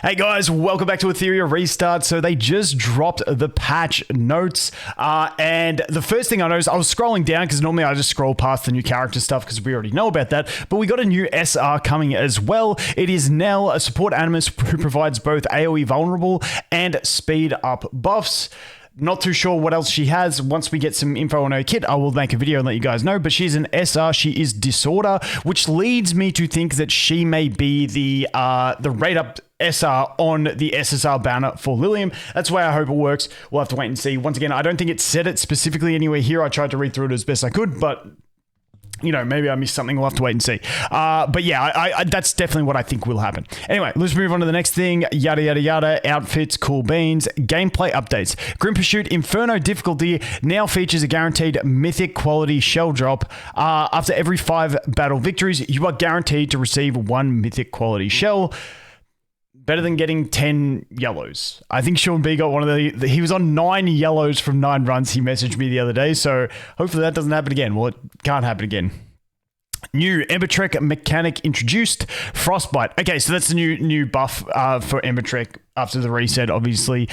Hey guys, welcome back to Etheria Restart. So they just dropped the patch notes, and the first thing I noticed, I was scrolling down because normally I just scroll past the new character stuff because we already know about that, but we got a new SR coming as well. It is Nell, a support Animus who provides both AoE vulnerable and speed up buffs. Not too sure what else she has. Once we get some info on her kit, I will make a video and let you guys know. But she's an SR. She is Disorder, which leads me to think that she may be the rate up SR on the SSR banner for Lilium. That's the way I hope it works. We'll have to wait and see. Once again, I don't think it said it specifically anywhere here. I tried to read through it as best I could, but you know, maybe I missed something. We'll have to wait and see. But yeah, I that's definitely what I think will happen. Anyway, let's move on to the next thing. Yada, yada, yada. Outfits, cool beans. Gameplay updates. Grim Pursuit Inferno difficulty now features a guaranteed mythic quality shell drop. After every 5 battle victories, you are guaranteed to receive 1 mythic quality shell. Better than getting 10 yellows. I think Sean B got one of he was on 9 yellows from 9 runs. He messaged me the other day, so hopefully that doesn't happen again. Well, it can't happen again. New Ember Trek mechanic introduced. Frostbite. Okay, so that's the new buff for Ember Trek after the reset, obviously.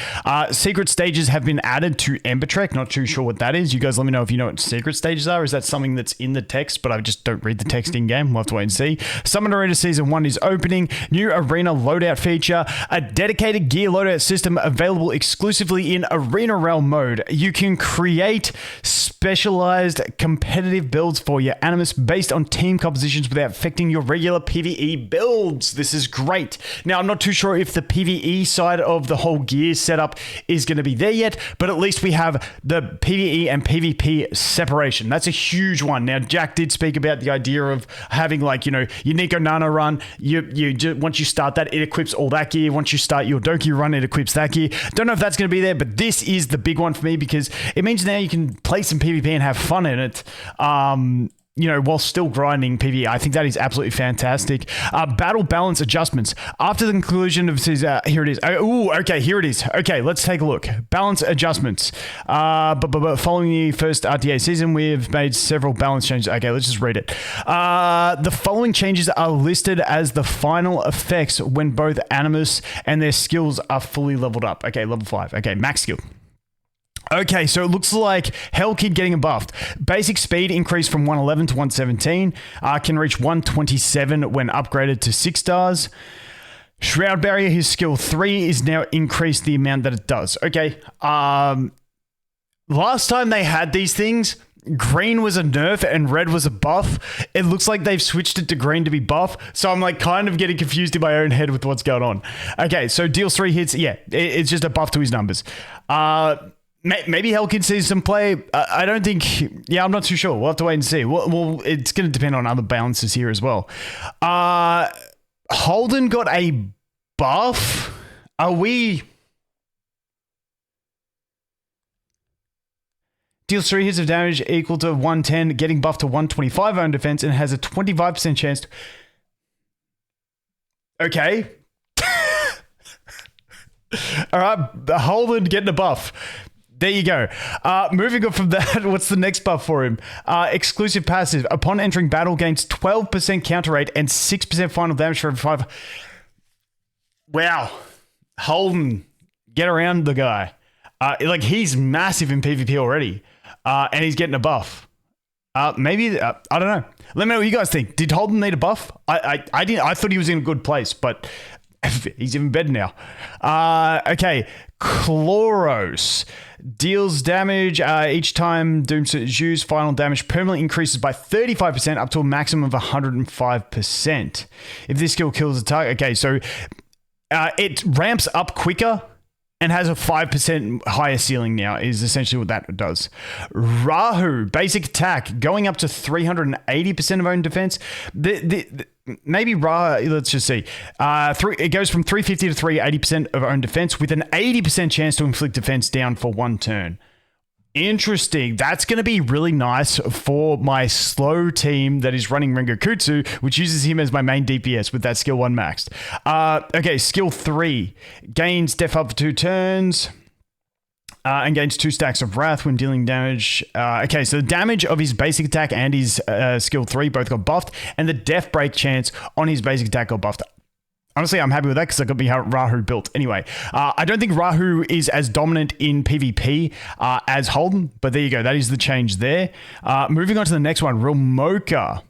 Secret stages have been added to Ember Trek. Not too sure what that is. You guys let me know if you know what secret stages are. Is that something that's in the text, but I just don't read the text in-game? We'll have to wait and see. Summon Arena Season 1 is opening. New Arena loadout feature. A dedicated gear loadout system available exclusively in Arena Realm mode. You can create specialized competitive builds for your Animus based on team compositions without affecting your regular PvE builds. This is great. Now, I'm not too sure if the PvE side of the whole gear setup is going to be there yet, but at least we have the PvE and PvP separation. That's a huge one. Now, Jack did speak about the idea of having, like, you know, your Nico Nana run. Once you start that, it equips all that gear. Once you start your Doki run, it equips that gear. Don't know if that's going to be there, but this is the big one for me because it means now you can play some PvP and have fun in it. You know, while still grinding PvE. I think that is absolutely fantastic. Battle balance adjustments. After the conclusion of this, here it is. Okay, here it is. Okay, let's take a look. Balance adjustments. But following the first RTA season, we've made several balance changes. Okay, let's just read it. The following changes are listed as the final effects when both Animus and their skills are fully leveled up. Okay, level 5. Okay, max skill. Okay, so it looks like Hell Kid getting buffed. Basic speed increased from 111 to 117. Can reach 127 when upgraded to 6 stars. Shroud Barrier, his skill 3, is now increased the amount that it does. Okay, last time they had these things, green was a nerf and red was a buff. It looks like they've switched it to green to be buff. So I'm like kind of getting confused in my own head with what's going on. Okay, so deals 3 hits. Yeah, it's just a buff to his numbers. Maybe Hellkid sees some play. I don't think... Yeah, I'm not too sure. We'll have to wait and see. Well, it's going to depend on other balances here as well. Holden got a buff. Are we... Deals 3 hits of damage equal to 110, getting buffed to 125 own defense, and has a 25% chance to... Okay. All right, Holden getting a buff. There you go. Moving on from that, what's the next buff for him? Exclusive passive. Upon entering battle, gains 12% counter rate and 6% final damage for every 5. Wow. Holden, get around the guy. Like, he's massive in PvP already. And he's getting a buff. Maybe, I don't know. Let me know what you guys think. Did Holden need a buff? I didn't. I thought he was in a good place, but he's even better now. Okay. Chloros deals damage each time Doom is used. Final damage permanently increases by 35% up to a maximum of 105%. If this skill kills a target. Okay, so it ramps up quicker and has a 5% higher ceiling now is essentially what that does. Rahu, basic attack, going up to 380% of own defense. Maybe Rahu, let's just see. It goes from 350 to 380% of own defense with an 80% chance to inflict defense down for 1 turn. Interesting. That's going to be really nice for my slow team that is running Rengokutsu, which uses him as my main DPS with that skill 1 maxed. Okay, skill 3. Gains def up for 2 turns. And gains 2 stacks of Wrath when dealing damage. Okay, so the damage of his basic attack and his skill 3 both got buffed. And the def break chance on his basic attack got buffed. Honestly, I'm happy with that because I got me Rahu built. Anyway, I don't think Rahu is as dominant in PvP as Holden, but there you go. That is the change there. Moving on to the next one, Real Mocha.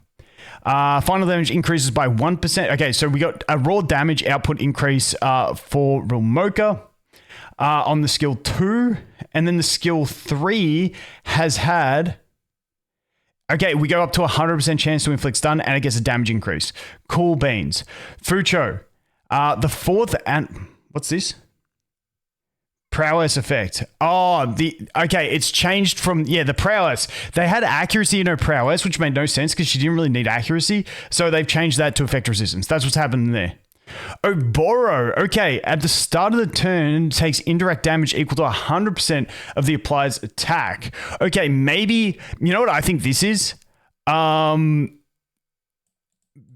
Final damage increases by 1%. Okay, so we got a raw damage output increase for Real Mocha on the skill 2. And then the skill 3 has had... Okay, we go up to 100% chance to inflict stun, and it gets a damage increase. Cool beans. Fucho. The 4th and... What's this? Prowess effect. Oh, okay, it's changed from... Yeah, the prowess. They had accuracy in her prowess, which made no sense because she didn't really need accuracy. So they've changed that to effect resistance. That's what's happening there. Oboro. Okay, at the start of the turn, takes indirect damage equal to 100% of the applied's attack. Okay, maybe... You know what I think this is?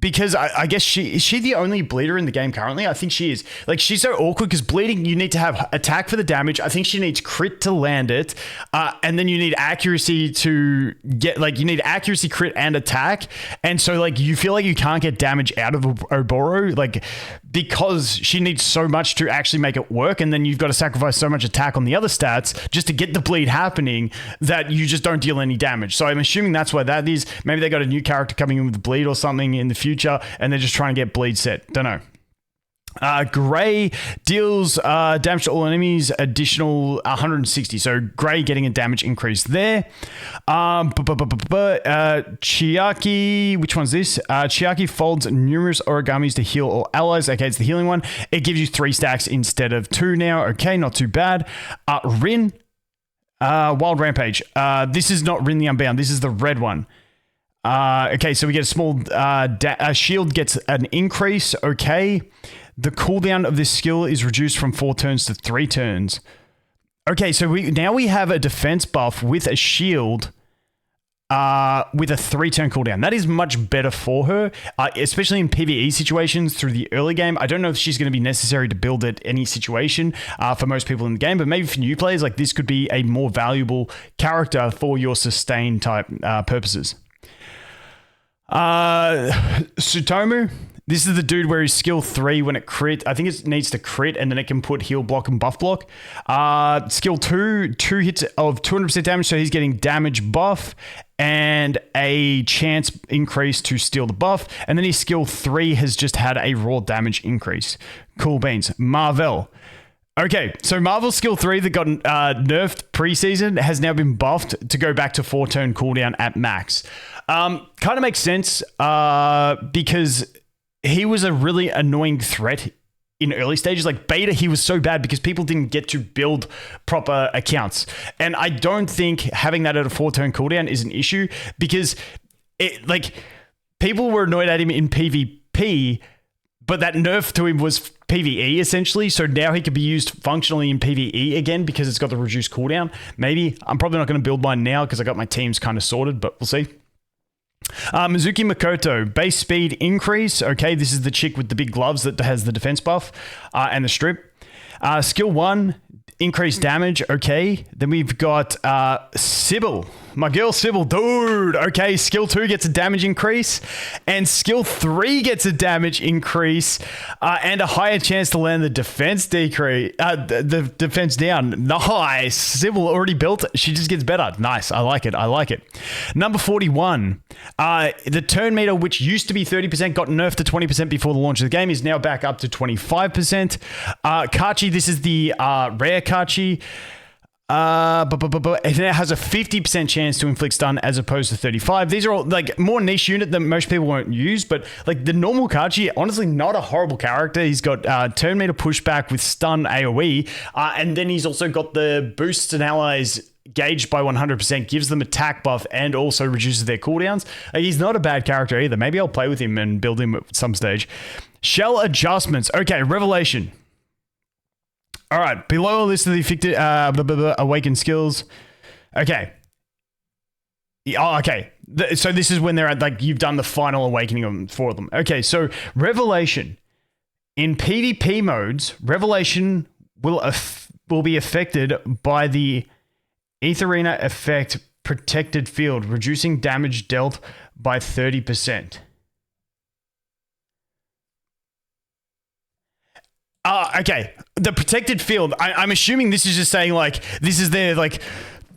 Because I guess is she the only bleeder in the game currently? I think she is. Like, she's so awkward because bleeding, you need to have attack for the damage. I think she needs crit to land it. And then you need accuracy to get, like, you need accuracy, crit, and attack. And so, like, you feel like you can't get damage out of Oboro, like, because she needs so much to actually make it work. And then you've got to sacrifice so much attack on the other stats just to get the bleed happening that you just don't deal any damage. So I'm assuming that's why that is. Maybe they got a new character coming in with bleed or something in the future, and they're just trying to get bleed set. Don't know. Gray deals damage to all enemies, additional 160. So Gray getting a damage increase there. Chiaki, which one's this? Chiaki folds numerous origamis to heal all allies. Okay, it's the healing one. It gives you 3 stacks instead of 2 now. Okay, not too bad. Rin, Wild Rampage. This is not Rin the Unbound. This is the red one. Okay, so we get a small shield gets an increase. Okay. The cooldown of this skill is reduced from 4 turns to 3 turns. Okay, so now we have a defense buff with a shield with a 3-turn cooldown. That is much better for her, especially in PvE situations through the early game. I don't know if she's going to be necessary to build at any situation for most people in the game, but maybe for new players, like this could be a more valuable character for your sustain type purposes. Tsutomu. This is the dude where his skill 3, when it crit, I think it needs to crit and then it can put heal block and buff block. Skill 2 hits of 200% damage, so he's getting damage buff and a chance increase to steal the buff. And then his skill 3 has just had a raw damage increase. Cool beans. Marvel. Okay, so Marvel's skill 3 that got nerfed preseason has now been buffed to go back to 4-turn cooldown at max. Kind of makes sense because he was a really annoying threat in early stages. Like beta, he was so bad because people didn't get to build proper accounts. And I don't think having that at a 4-turn cooldown is an issue because it, like, people were annoyed at him in PvP, but that nerf to him was PvE essentially. So now he could be used functionally in PvE again because it's got the reduced cooldown. Maybe. I'm probably not going to build mine now because I got my teams kind of sorted, but we'll see. Mizuki Makoto, base speed increase. Okay, this is the chick with the big gloves that has the defense buff and the strip. Skill 1, increased damage. Okay, then we've got Sybil. My girl Sybil, dude. Okay, skill 2 gets a damage increase, and skill 3 gets a damage increase, and a higher chance to land the defense decrease. The defense down. Nice. Sybil already built. She just gets better. Nice. I like it. I like it. Number 41. The turn meter, which used to be 30%, got nerfed to 20% before the launch of the game, is now back up to 25%. Kachi, this is the rare Kachi. It now has a 50% chance to inflict stun as opposed to 35. These are all like more niche unit that most people won't use, but like the normal Kachi, honestly, not a horrible character. He's got turn meter pushback with stun AoE, and then he's also got the boosts and allies gauged by 100%, gives them attack buff and also reduces their cooldowns. He's not a bad character either. Maybe I'll play with him and build him at some stage. Shell adjustments. Okay, Revelation. All right, below a list of the affected awakened skills. Okay. Oh, okay. So this is when they're at, like, you've done the final awakening for them. Okay, so Revelation. In PvP modes, Revelation will be affected by the Etheria effect protected field, reducing damage dealt by 30%. Okay. The protected field. I'm assuming this is just saying like this is their like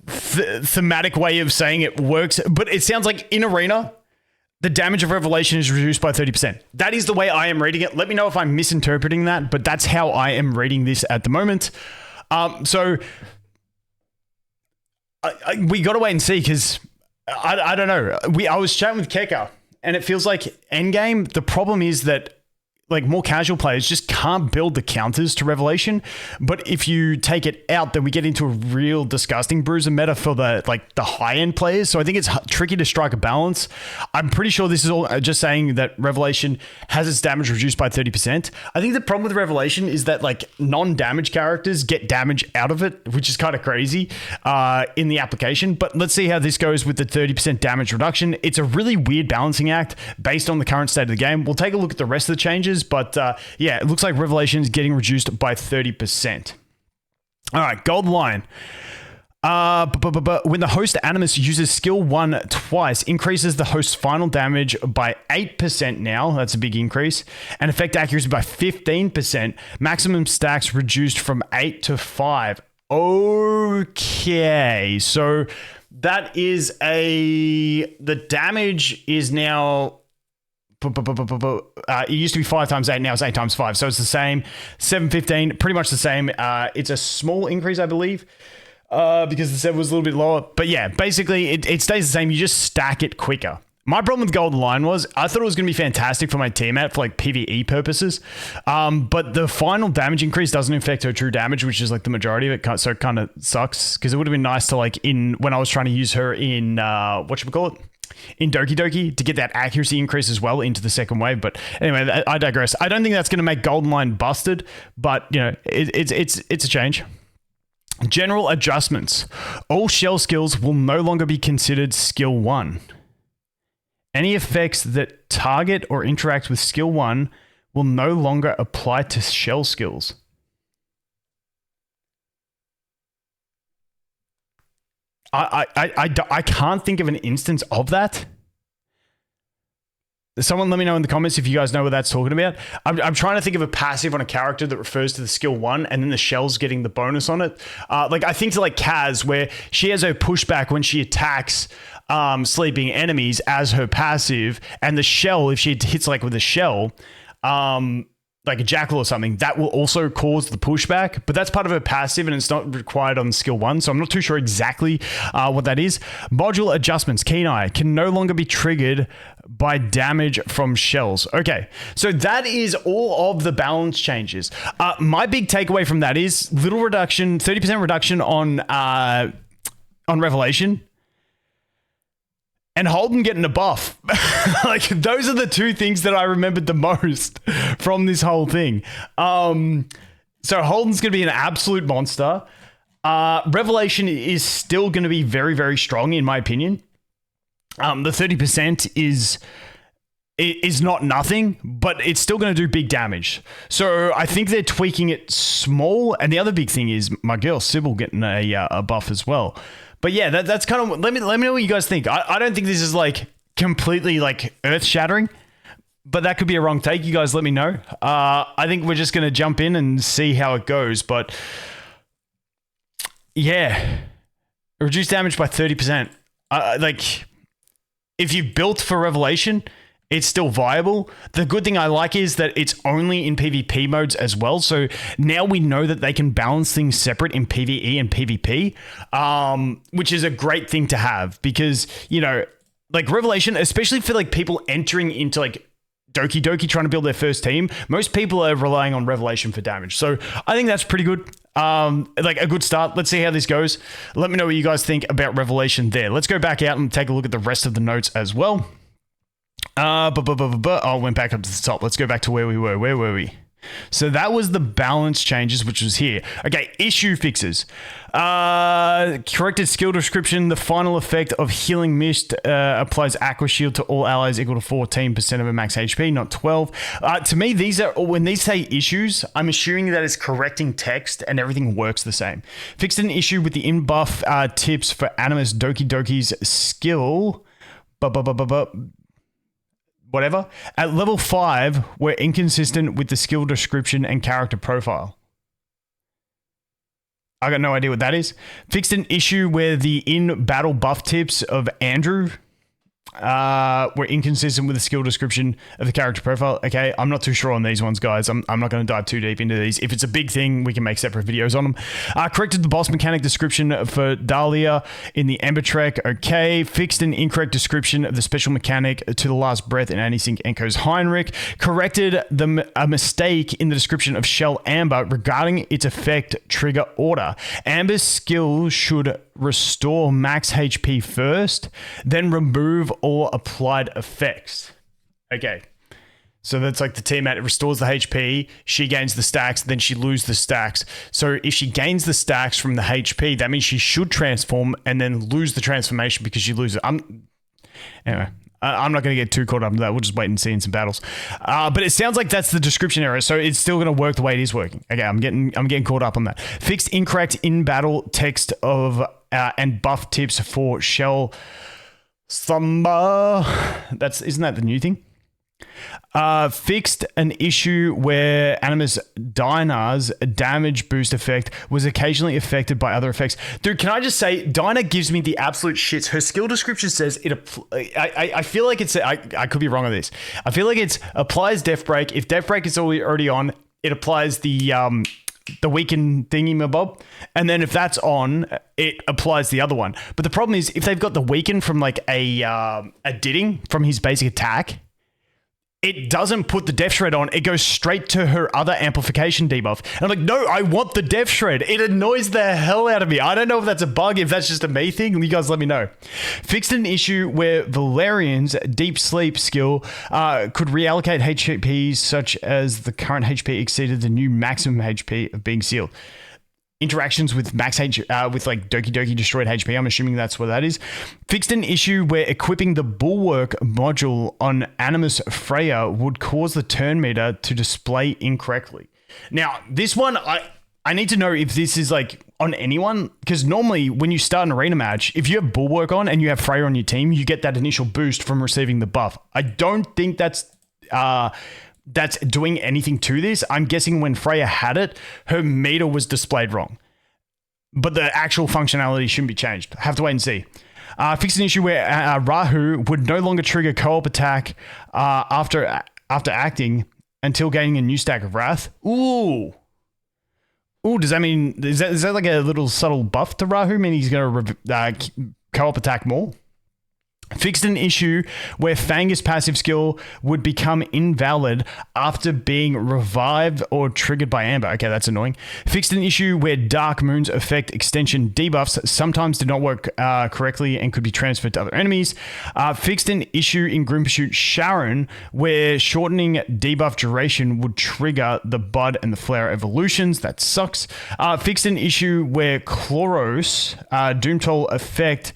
thematic way of saying it works, but it sounds like in arena, the damage of revelation is reduced by 30%. That is the way I am reading it. Let me know if I'm misinterpreting that, but that's how I am reading this at the moment. So we got to wait and see because I don't know. I was chatting with Keka and it feels like endgame. The problem is that like more casual players just can't build the counters to revelation. But if you take it out, then we get into a real disgusting bruiser meta for the high end players. So I think it's tricky to strike a balance. I'm pretty sure this is all just saying that revelation has its damage reduced by 30%. I think the problem with revelation is that like non-damage characters get damage out of it, which is kind of crazy in the application. But let's see how this goes with the 30% damage reduction. It's a really weird balancing act based on the current state of the game. We'll take a look at the rest of the changes. But yeah, it looks like revelation is getting reduced by 30%. All right, gold line. When the host Animus uses skill 1 twice, increases the host's final damage by 8% now. That's a big increase. And effect accuracy by 15%. Maximum stacks reduced from 8 to 5. Okay, so that is the damage is now... it used to be 5 times 8, now it's 8 times 5. So it's the same, 715, pretty much the same. It's a small increase, I believe, because the 7 was a little bit lower. But yeah, basically it stays the same. You just stack it quicker. My problem with Golden Line was I thought it was going to be fantastic for my teammate for like PvE purposes. But the final damage increase doesn't affect her true damage, which is like the majority of it. So it kind of sucks because it would have been nice to like when I was trying to use her in, whatchamacallit? In Doki Doki to get that accuracy increase as well into the second wave. But anyway, I digress. I don't think that's going to make Golden Line busted, but you know, it's a change. General adjustments. All shell skills will no longer be considered skill 1. Any effects that target or interact with skill 1 will no longer apply to shell skills. I can't think of an instance of that. Someone let me know in the comments if you guys know what that's talking about. I'm trying to think of a passive on a character that refers to the skill 1 and then the shell's getting the bonus on it. Like I think to like Kaz where she has her pushback when she attacks sleeping enemies as her passive, and the shell, if she hits like with a shell, like a jackal or something, that will also cause the pushback, but that's part of her passive and it's not required on skill 1, so I'm not too sure exactly what that is. Module adjustments, Keen Eye, can no longer be triggered by damage from shells. Okay, so that is all of the balance changes. My big takeaway from that is little reduction, 30% reduction on Revelation, and Holden getting a buff. Like those are the two things that I remembered the most from this whole thing. So Holden's going to be an absolute monster. Revelation is still going to be very, very strong in my opinion. The 30% is not nothing, but it's still going to do big damage. So I think they're tweaking it small. And the other big thing is my girl Sybil getting a buff as well. But yeah, that's kind of, let me know what you guys think. I don't think this is like completely like earth shattering, but that could be a wrong take. You guys let me know. I think we're just going to jump in and see how it goes. But yeah, reduce damage by 30%. Like if you built for Revelation, it's still viable. The good thing I like is that it's only in PvP modes as well. So now we know that they can balance things separate in PvE and PvP, which is a great thing to have because, you know, like Revelation, especially for like people entering into like Doki Doki trying to build their first team, most people are relying on Revelation for damage. So I think that's pretty good. Like a good start. Let's see how this goes. Let me know what you guys think about Revelation there. Let's go back out and take a look at the rest of the notes as well. I went back up to the top. Let's go back to where we were. Where were we? So that was the balance changes, which was here. Okay, issue fixes. Corrected skill description. The final effect of Healing Mist applies Aqua Shield to all allies equal to 14% of a max HP, not 12. To me, these are, when these say issues, I'm assuming that it's correcting text and everything works the same. Fixed an issue with the in-buff tips for Animus Doki Doki's skill. whatever. At level 5, were inconsistent with the skill description and character profile. I got no idea what that is. Fixed an issue where the in-battle buff tips of Andrew were inconsistent with the skill description of the character profile. Okay, I'm not too sure on these ones, guys. I'm not going to dive too deep into these. If it's a big thing, we can make separate videos on them. Corrected the boss mechanic description for Dahlia in the Ember Trek. Okay, fixed an incorrect description of the special mechanic to the last breath in Anti-Sync Enko's Heinrich. Corrected a mistake in the description of Shell Amber regarding its effect trigger order. Amber's skill should restore max HP first, then remove all applied effects. Okay. So that's like the teammate. It restores the HP, she gains the stacks, then she loses the stacks. So if she gains the stacks from the HP, that means she should transform and then lose the transformation because she loses it. Anyway, I'm not going to get too caught up in that. We'll just wait and see in some battles. But it sounds like that's the description error, so it's still going to work the way it is working. Okay, I'm getting caught up on that. Fixed incorrect in battle text of and buff tips for Shell Samba. Isn't that the new thing? Fixed an issue where Animus Dinah's damage boost effect was occasionally affected by other effects. Dude, can I just say, Dinah gives me the absolute shits. Her skill description says I feel like it's, I could be wrong on this. I feel like it's applies Death Break. If Death Break is already on, it applies the weaken thingy-mabob, and then if that's on, it applies the other one. But the problem is, if they've got the weaken from like a Ditting from his basic attack, it doesn't put the Death Shred on. It goes straight to her other amplification debuff. And I'm like, no, I want the Death Shred. It annoys the hell out of me. I don't know if that's a bug, if that's just a me thing. You guys let me know. Fixed an issue where Valerian's Deep Sleep skill could reallocate HP such as the current HP exceeded the new maximum HP of being sealed. Interactions with with like Doki Doki destroyed HP. I'm assuming that's what that is. Fixed an issue where equipping the Bulwark module on Animus Freya would cause the turn meter to display incorrectly. Now, this one, I need to know if this is like on anyone, because normally when you start an arena match, if you have Bulwark on and you have Freya on your team, you get that initial boost from receiving the buff. I don't think that's doing anything to this. I'm guessing when Freya had it, her meter was displayed wrong. But the actual functionality shouldn't be changed. Have to wait and see. Fixed an issue where Rahu would no longer trigger co-op attack after acting until gaining a new stack of Wrath. Ooh, does that mean, is that like a little subtle buff to Rahu? Meaning he's going to co-op attack more? Fixed an issue where Fangus' passive skill would become invalid after being revived or triggered by Amber. Okay, that's annoying. Fixed an issue where Dark Moon's effect extension debuffs sometimes did not work correctly and could be transferred to other enemies. Fixed an issue in Grim Pursuit Sharon where shortening debuff duration would trigger the Bud and the Flare evolutions. That sucks. Fixed an issue where Chloros Doomtoll effect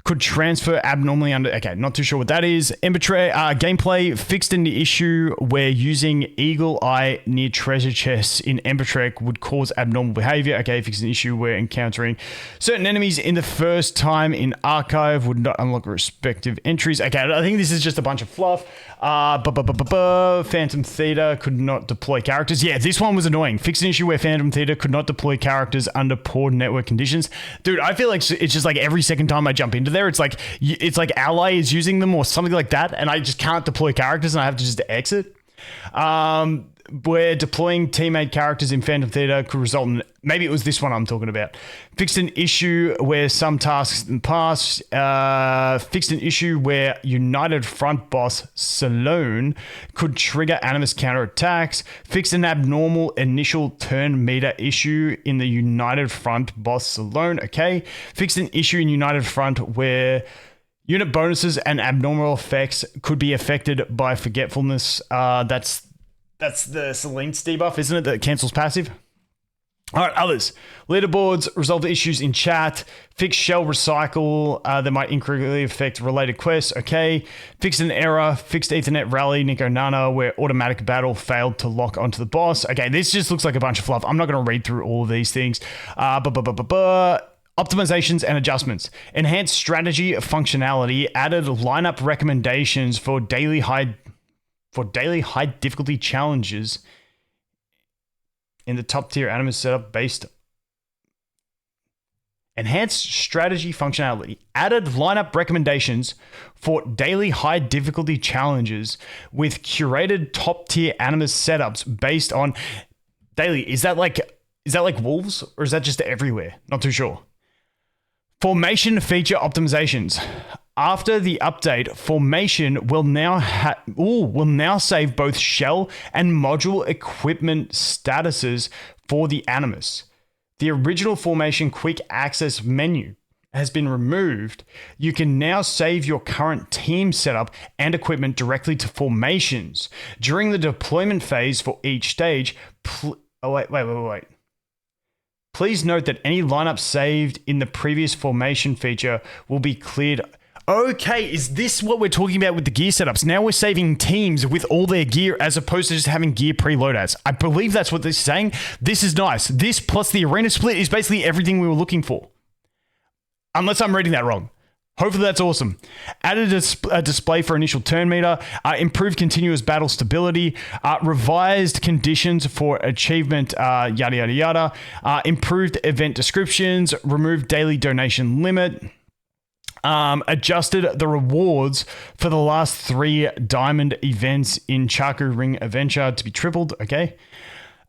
could transfer abnormally under... Okay, not too sure what that is. Ember gameplay fixed in the issue where using Eagle Eye near treasure chests in Ember Trek would cause abnormal behavior. Okay, fixed an issue where encountering certain enemies in the first time in Archive would not unlock respective entries. Okay, I think this is just a bunch of fluff. Phantom Theater could not deploy characters. Yeah, this one was annoying. Fixed an issue where Phantom Theater could not deploy characters under poor network conditions. Dude, I feel like it's just like every second time I jump into there, it's like Ally is using them or something like that, and I just can't deploy characters and I have to just exit. Where deploying teammate characters in Phantom Theater could result in... Maybe it was this one I'm talking about. Fixed an issue where some tasks in the past... fixed an issue where United Front boss Salone could trigger Animus counterattacks. Fixed an abnormal initial turn meter issue in the United Front boss Salone. Okay. Fixed an issue in United Front where... unit bonuses and abnormal effects could be affected by forgetfulness. That's the Celine's debuff, isn't it? That cancels passive. All right, others. Leaderboards, resolve the issues in chat. Fix shell recycle that might incorrectly affect related quests. Okay. Fixed an error. Fixed Ethernet rally, Nico Nana, where automatic battle failed to lock onto the boss. Okay, this just looks like a bunch of fluff. I'm not going to read through all of these things. Optimizations and adjustments. Enhanced strategy functionality. Added lineup recommendations for daily high... for daily high difficulty challenges in the top tier Animus setup based enhanced strategy functionality, added lineup recommendations for daily high difficulty challenges with curated top tier Animus setups based on daily. Is that like wolves, or is that just everywhere? Not too sure. Formation feature optimizations. After the update, formation will now save both shell and module equipment statuses for the Animus. The original formation quick access menu has been removed. You can now save your current team setup and equipment directly to formations. During the deployment phase for each stage, wait. Please note that any lineup saved in the previous formation feature will be cleared. Okay, is this what we're talking about with the gear setups? Now we're saving teams with all their gear as opposed to just having gear preloadouts. I believe that's what this is saying. This is nice. This plus the arena split is basically everything we were looking for. Unless I'm reading that wrong. Hopefully that's awesome. Added a display for initial turn meter, improved continuous battle stability, revised conditions for achievement, yada, yada, yada, improved event descriptions, removed daily donation limit, adjusted the rewards for the last 3 diamond events in Chaku Ring Adventure to be tripled. Okay.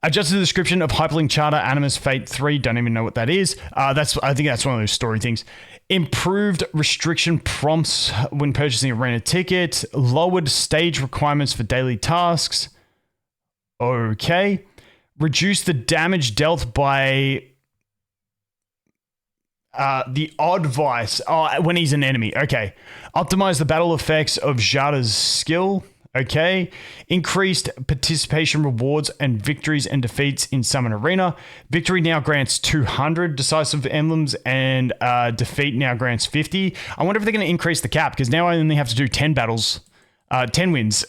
Adjusted the description of Hyperlink Charter Animus Fate 3. Don't even know what that is. I think that's one of those story things. Improved restriction prompts when purchasing arena ticket. Lowered stage requirements for daily tasks. Okay. Reduced the damage dealt by the odd vice when he's an enemy. Okay. Optimize the battle effects of Jada's skill. Okay. Increased participation rewards and victories and defeats in Summon Arena. Victory now grants 200 decisive emblems and defeat now grants 50. I wonder if they're going to increase the cap because now I only have to do 10 battles. 10 wins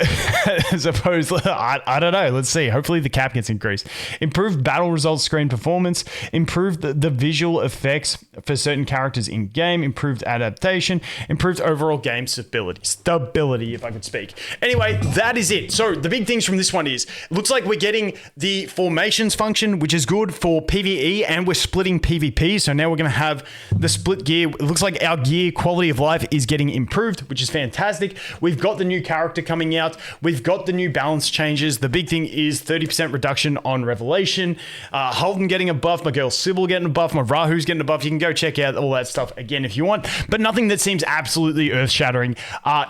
as opposed I don't know. Let's see. Hopefully the cap gets increased. Improved battle results screen performance. Improved the visual effects for certain characters in game. Improved adaptation. Improved overall game stability, if I could speak. Anyway, that is it. So the big things from this one is it looks like we're getting the formations function, which is good for PvE, and we're splitting PvP. So now we're going to have the split gear. It looks like our gear quality of life is getting improved, which is fantastic. We've got the new character coming out. We've got the new balance changes. The big thing is 30% reduction on Revelation. Holden getting a buff. My girl Sybil getting a buff. My Rahu's getting a buff. You can go check out all that stuff again if you want. But nothing that seems absolutely earth-shattering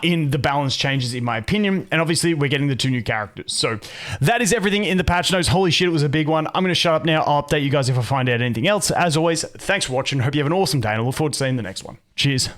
in the balance changes, in my opinion. And obviously, we're getting the 2 new characters. So that is everything in the patch notes. Holy shit, it was a big one. I'm going to shut up now. I'll update you guys if I find out anything else. As always, thanks for watching. Hope you have an awesome day, and I look forward to seeing the next one. Cheers.